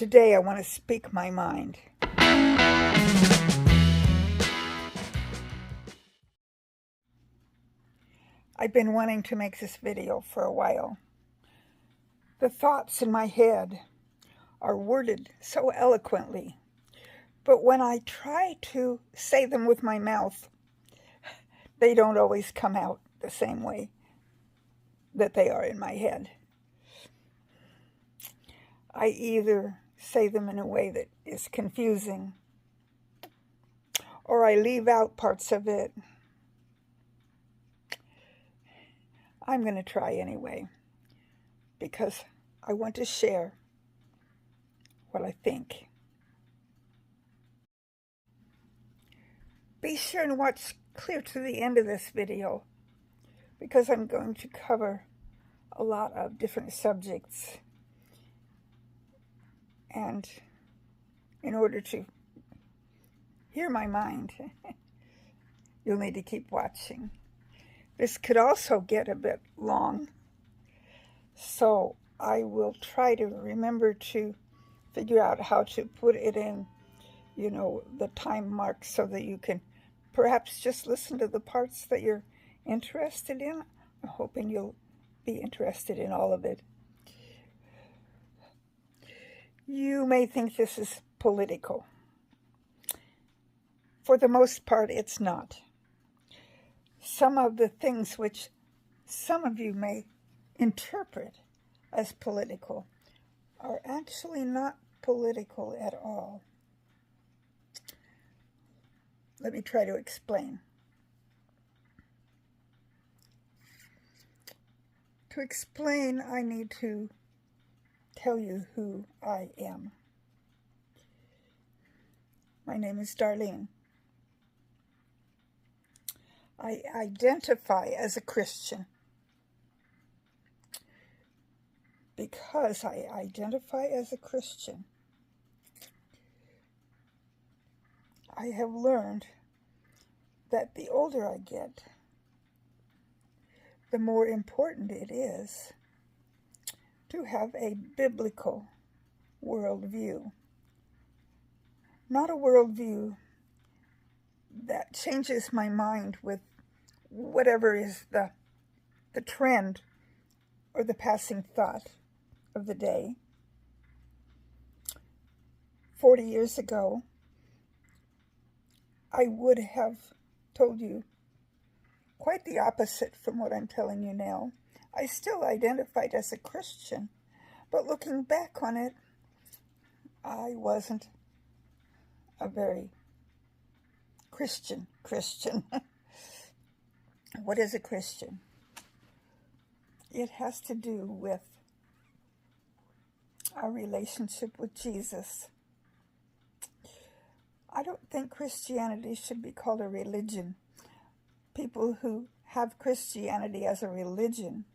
Today I want to speak my mind. I've been wanting to make this video for a while. The thoughts in my head are worded so eloquently, but when I try to say them with my mouth, they don't always come out the same way that they are in my head. I either say them in a way that is confusing, or I leave out parts of it. I'm going to try anyway, because I want to share what I think. Be sure and watch clear to the end of this video, because I'm going to cover a lot of different subjects. And in order to hear my mind, you'll need to keep watching. This could also get a bit long, so I will try to remember to figure out how to put it in, the time mark, so that you can perhaps just listen to the parts that you're interested in. I'm hoping you'll be interested in all of it. You may think this is political. For the most part, it's not. Some of the things which some of you may interpret as political are actually not political at all. Let me try to explain. To explain, I need to tell you who I am. My name is Darlene. I identify as a Christian. Because I identify as a Christian, I have learned that the older I get, the more important it is to have a biblical worldview. Not a worldview that changes my mind with whatever is the trend or the passing thought of the day. 40 years ago, I would have told you quite the opposite from what I'm telling you now. I still identified as a Christian, but looking back on it, I wasn't a very Christian. What is a Christian? It has to do with our relationship with Jesus. I don't think Christianity should be called a religion. People who have Christianity as a religion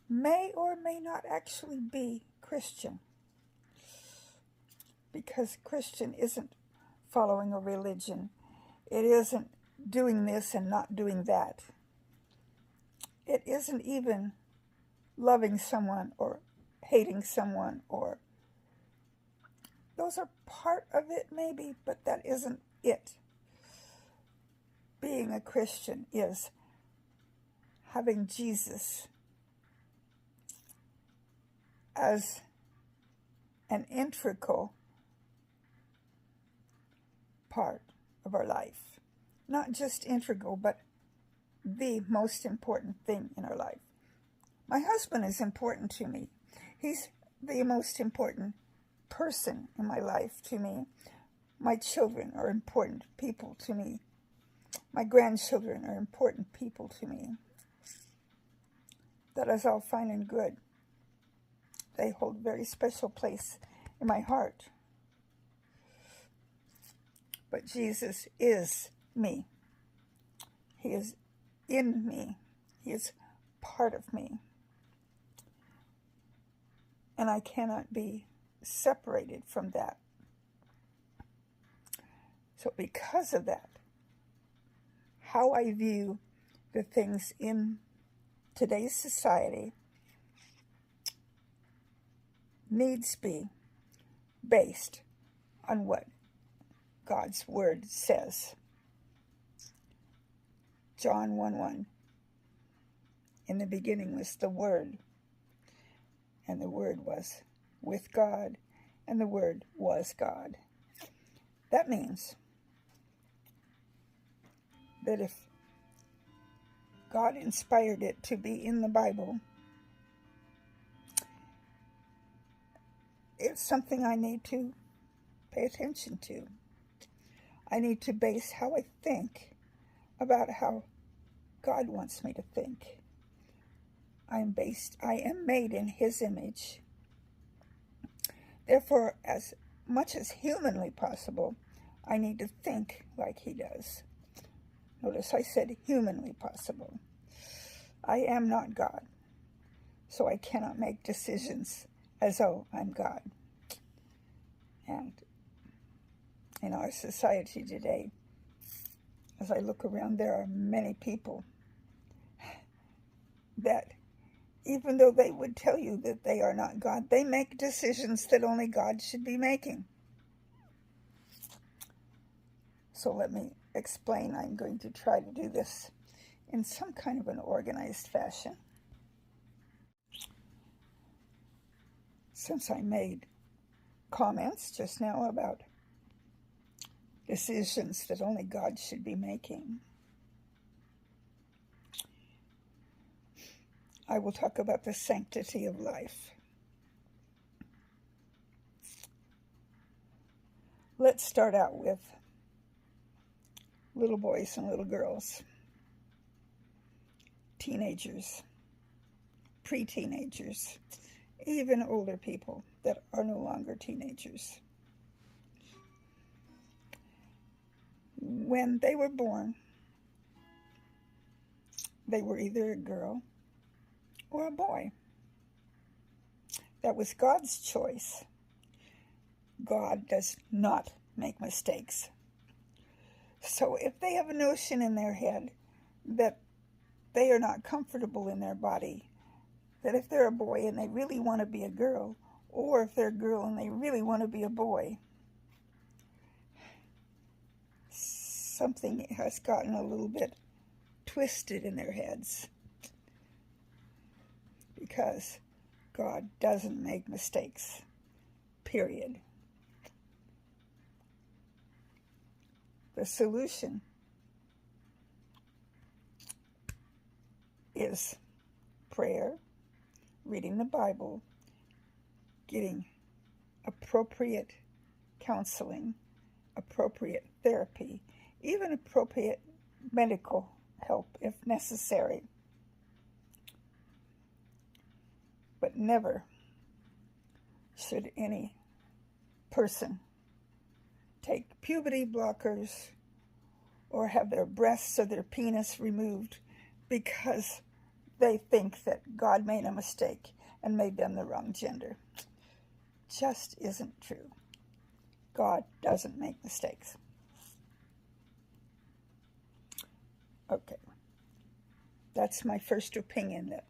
may or may not actually be Christian, because Christian isn't following a religion. It isn't doing this and not doing that. It isn't even loving someone or hating someone, or those are part of it maybe, but that isn't it. Being a Christian is having Jesus as an integral part of our life. Not just integral, but the most important thing in our life. My husband is important to me. He's the most important person in my life to me. My children are important people to me. My grandchildren are important people to me. That is all fine and good. They hold a very special place in my heart. But Jesus is me. He is in me. He is part of me. And I cannot be separated from that. So because of that, how I view the things in today's society needs be based on what God's Word says. John 1:1. In the beginning was the Word, and the Word was with God, and the Word was God. That means that if God inspired it to be in the Bible, it's something I need to pay attention to. I need to base how I think about how God wants me to think. I am made in His image. Therefore, as much as humanly possible, I need to think like He does. Notice I said humanly possible. I am not God, so I cannot make decisions as though I'm God. And in our society today, as I look around, there are many people that, even though they would tell you that they are not God, they make decisions that only God should be making. So let me explain. I'm going to try to do this in some kind of an organized fashion. Since I made comments just now about decisions that only God should be making, I will talk about the sanctity of life. Let's start out with little boys and little girls, teenagers, pre-teenagers, even older people that are no longer teenagers. When they were born, they were either a girl or a boy. That was God's choice. God does not make mistakes. So if they have a notion in their head that they are not comfortable in their body, that if they're a boy and they really want to be a girl, or if they're a girl and they really want to be a boy, something has gotten a little bit twisted in their heads, because God doesn't make mistakes, period. The solution is prayer, reading the Bible, getting appropriate counseling, appropriate therapy, even appropriate medical help if necessary. But never should any person take puberty blockers or have their breasts or their penis removed because they think that God made a mistake and made them the wrong gender. Just isn't true. God doesn't make mistakes. Okay. That's my first opinion that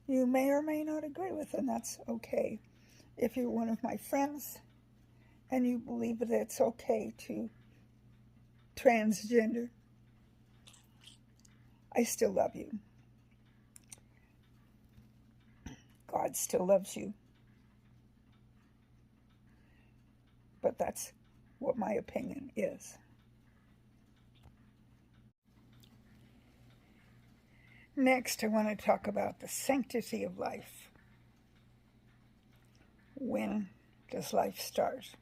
you may or may not agree with, and that's okay. If you're one of my friends and you believe that it's okay to transgender, I still love you. God still loves you. But that's what my opinion is. Next, I want to talk about the sanctity of life. When does life start?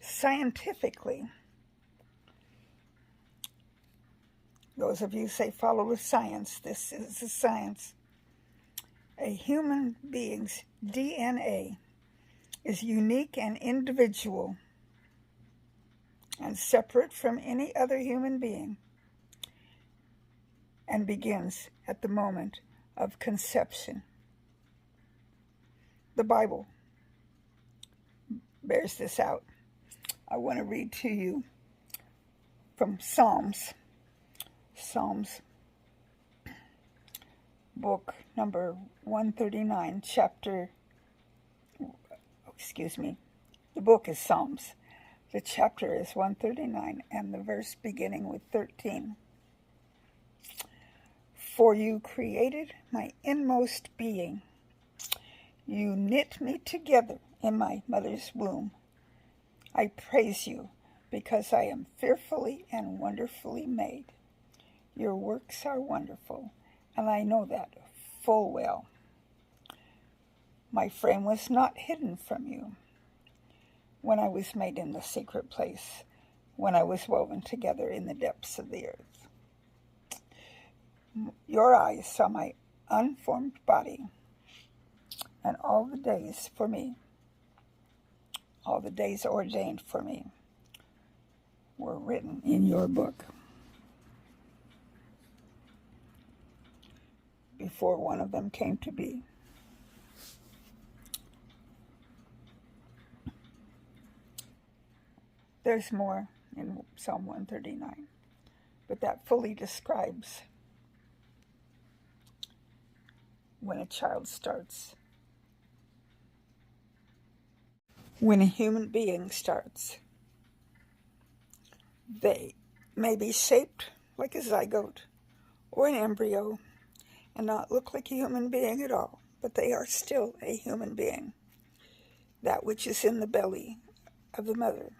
Scientifically, those of you say follow the science, this is the science. A human being's DNA is unique and individual and separate from any other human being, and begins at the moment of conception. The Bible bears this out. I want to read to you from Psalms, book number 139, chapter excuse me. The book is Psalms. The chapter is 139 and the verse beginning with 13. For you created my inmost being. You knit me together in my mother's womb. I praise you because I am fearfully and wonderfully made. Your works are wonderful, and I know that full well. My frame was not hidden from you when I was made in the secret place, when I was woven together in the depths of the earth. Your eyes saw my unformed body, and all the days for me, all the days ordained for me, were written in your book before one of them came to be. There's more in Psalm 139, but that fully describes when a child starts. When a human being starts, they may be shaped like a zygote or an embryo and not look like a human being at all, but they are still a human being, that which is in the belly of the mother.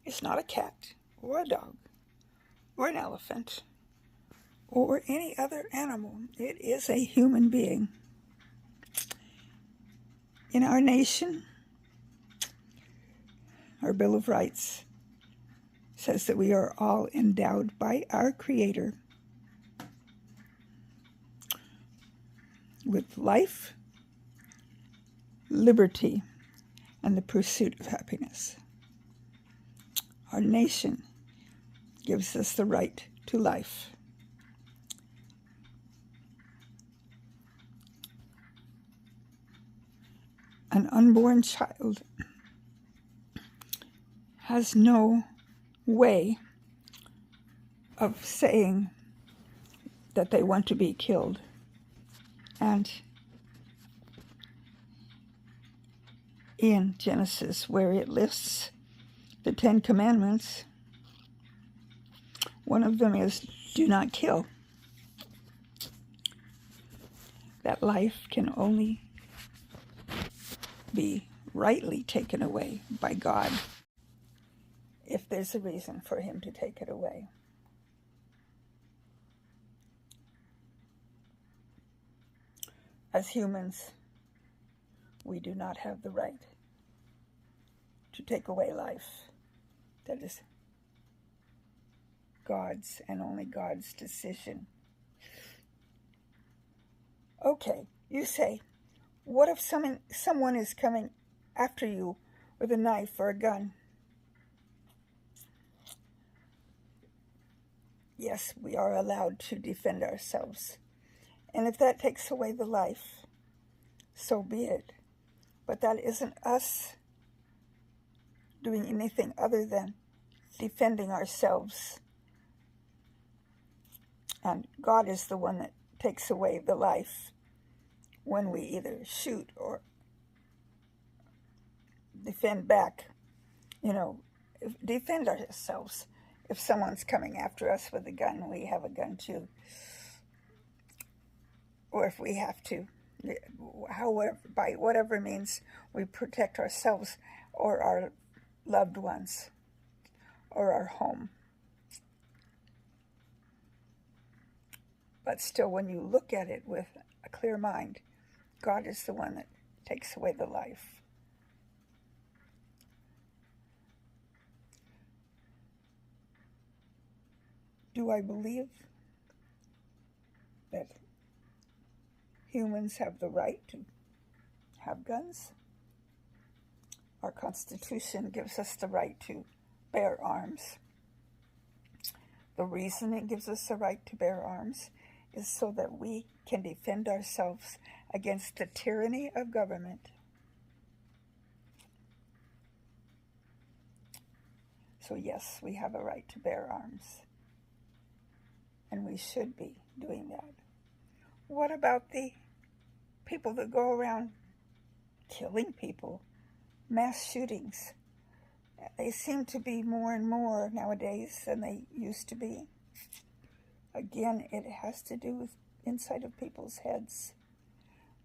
It's not a cat or a dog or an elephant or any other animal. It is a human being. In our nation, our Bill of Rights says that we are all endowed by our Creator with life, liberty, and the pursuit of happiness. Our nation gives us the right to life. An unborn child has no way of saying that they want to be killed. And in Genesis, where it lists the 10 Commandments, one of them is, do not kill. That life can only be rightly taken away by God if there's a reason for him to take it away. As humans, we do not have the right to take away life. That is God's and only God's decision. Okay, you say, what if someone is coming after you with a knife or a gun? Yes, we are allowed to defend ourselves. And if that takes away the life, so be it. But that isn't us doing anything other than defending ourselves. And God is the one that takes away the life when we either shoot or defend back. Defend ourselves. If someone's coming after us with a gun, we have a gun too. Or if we have to, however, by whatever means, we protect ourselves or our loved ones or our home. But still, when you look at it with a clear mind, God is the one that takes away the life. Do I believe that humans have the right to have guns? Our Constitution gives us the right to bear arms. The reason it gives us the right to bear arms is so that we can defend ourselves against the tyranny of government. So yes, we have a right to bear arms. And we should be doing that. What about the people that go around killing people, mass shootings. They seem to be more and more nowadays than they used to be. Again, it has to do with inside of people's heads.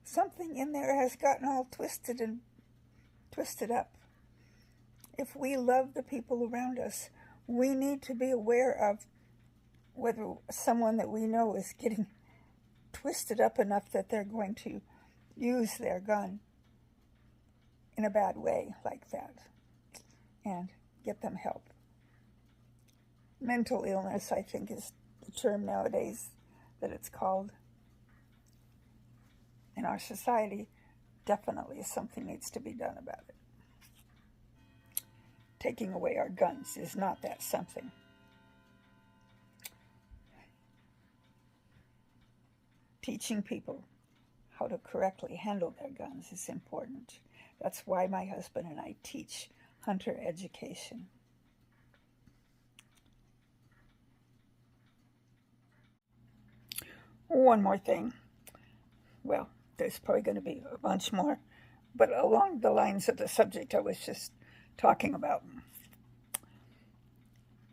Something in there has gotten all twisted and twisted up. If we love the people around us, we need to be aware of whether someone that we know is getting twisted up enough that they're going to use their gun in a bad way like that, and get them help. Mental illness, I think, is the term nowadays that it's called. In our society, definitely something needs to be done about it. Taking away our guns is not that something. Teaching people how to correctly handle their guns is important. That's why my husband and I teach hunter education. One more thing. Well, there's probably going to be a bunch more, but along the lines of the subject I was just talking about.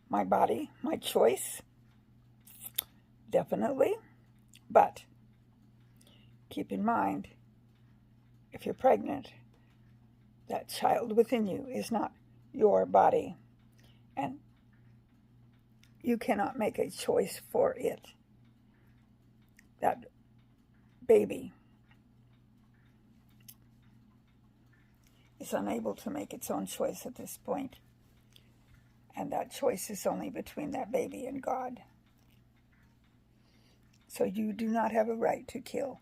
My body, my choice, definitely, but keep in mind, if you're pregnant, that child within you is not your body, and you cannot make a choice for it. That baby is unable to make its own choice at this point, and that choice is only between that baby and God. So you do not have a right to kill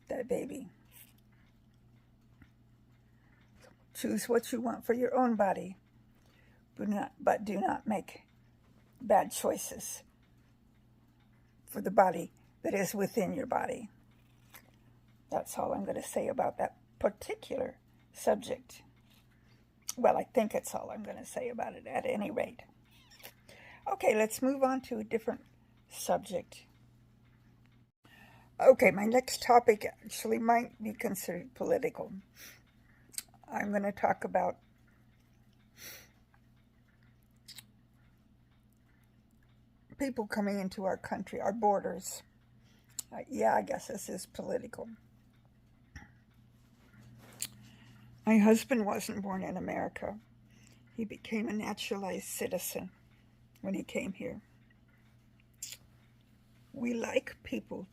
that baby. Choose what you want for your own body, but do not make bad choices for the body that is within your body. That's all I'm going to say about that particular subject. Well, I think it's all I'm going to say about it at any rate. Okay, let's move on to a different subject. Okay, my next topic actually might be considered political. I'm going to talk about people coming into our country, our borders. Yeah, I guess this is political. My husband wasn't born in America. He became a naturalized citizen when he came here. We like people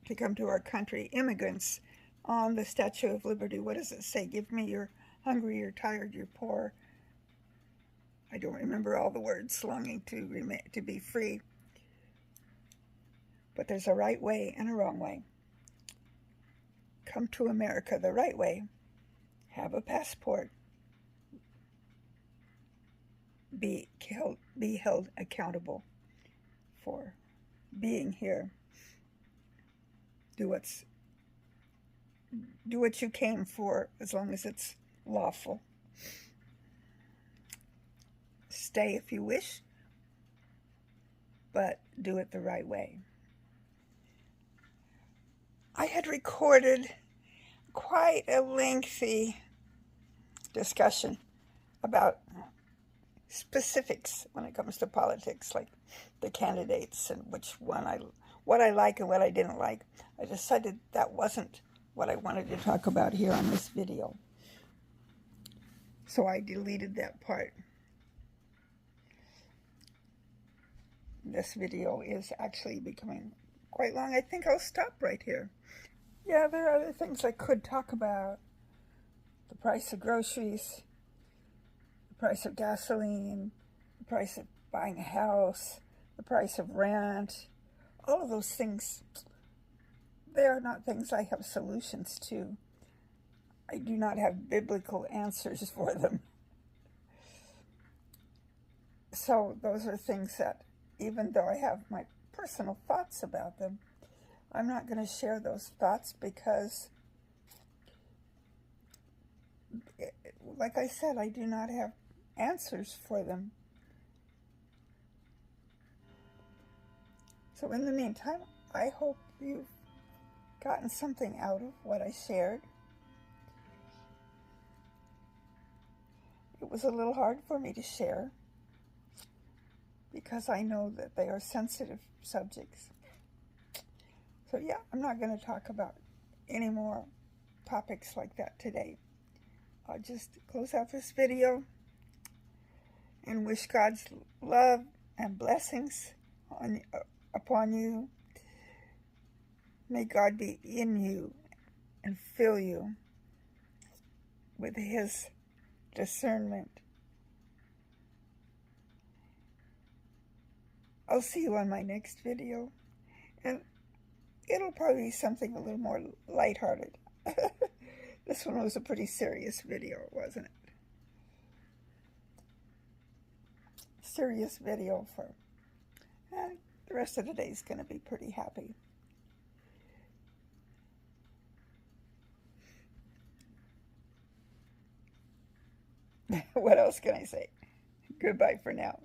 to come to our country, immigrants. On the Statue of Liberty, what does it say? Give me you're hungry, you're tired, you're poor. I don't remember all the words, longing to be free. But there's a right way and a wrong way. Come to America the right way. Have a passport. Be held accountable for being here. Do what you came for, as long as it's lawful. Stay if you wish, but do it the right way. I had recorded quite a lengthy discussion about specifics when it comes to politics, like the candidates and what I like and what I didn't like. I decided that wasn't what I wanted to talk about here on this video. So I deleted that part. This video is actually becoming quite long. I think I'll stop right here. Yeah, there are other things I could talk about. The price of groceries, the price of gasoline, the price of buying a house, the price of rent, all of those things. They are not things I have solutions to. I do not have biblical answers for them. So those are things that, even though I have my personal thoughts about them, I'm not going to share those thoughts because, like I said, I do not have answers for them. So in the meantime, I hope you've gotten something out of what I shared. it was a little hard for me to share because I know that they are sensitive subjects. So yeah, I'm not going to talk about any more topics like that today. I'll just close out this video and wish God's love and blessings upon you. May God be in you and fill you with His discernment. I'll see you on my next video, and it'll probably be something a little more lighthearted. This one was a pretty serious video, wasn't it? Serious video for the rest of the day is going to be pretty happy. What else can I say? Goodbye for now.